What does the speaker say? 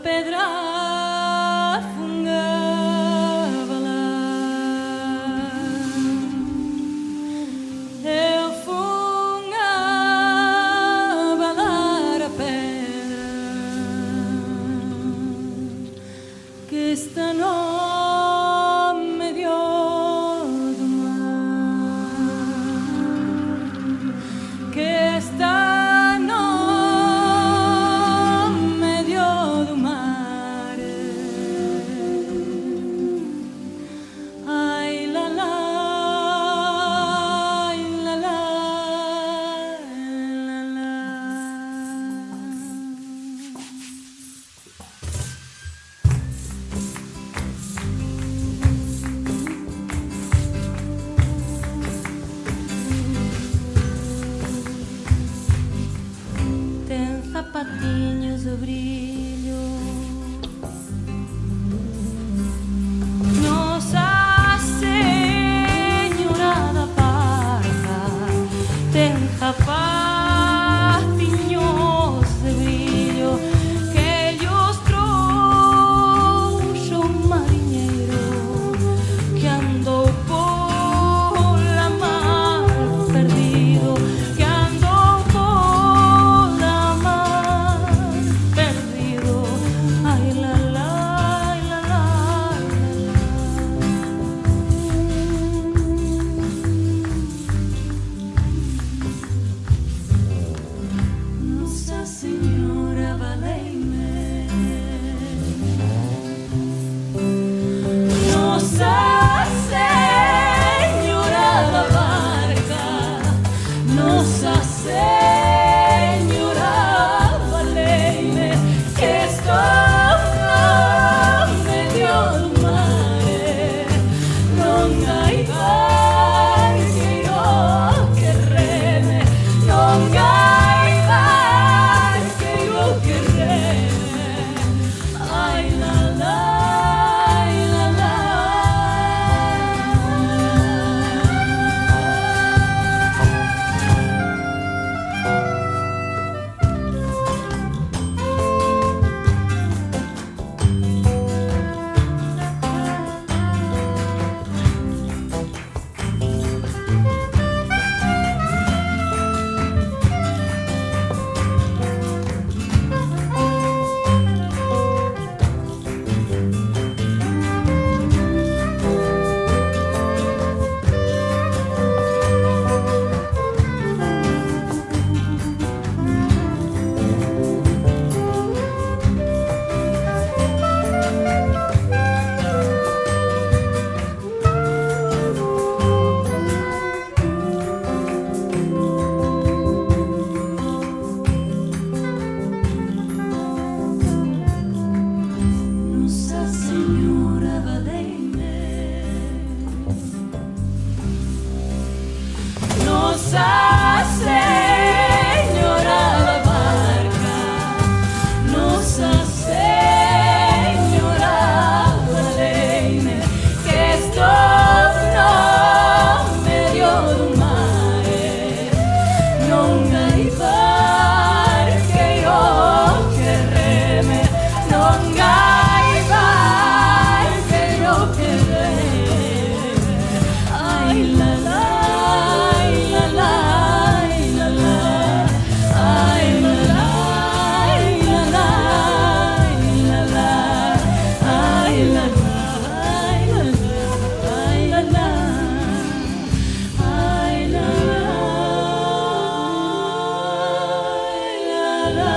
pedra fungava-la. Eu fungava-la a pedra que esta não me dio do mar, que esta sapatinhos de brilho. Nossa Senhora da Barca tem sapatinhos de brilho que lhes trouxe um marinheiro que andou por la mar perdido, que andou por la mar perdido. Ay, la, la, la, la, Nossa Senhora valei-me, Nossa Senhora da Barca, Nossa Senhora valei-me, que estou no medio do mar, non hai barqueiro que reme, non hai barqueiro que reme. Ai, la, la, la, la. Nossa Senhora valei-me, Nossa Senhora da Barca, Nossa Senhora valei-me, que estou no medio do mar, non hai barqueiro que reme, non hai barqueiro que reme. Ai, la, la, la, la, la, la. Ai, la, la, la, la, la, la. Ai, la, la, la, la, la, la. Ai, la, la, la, la.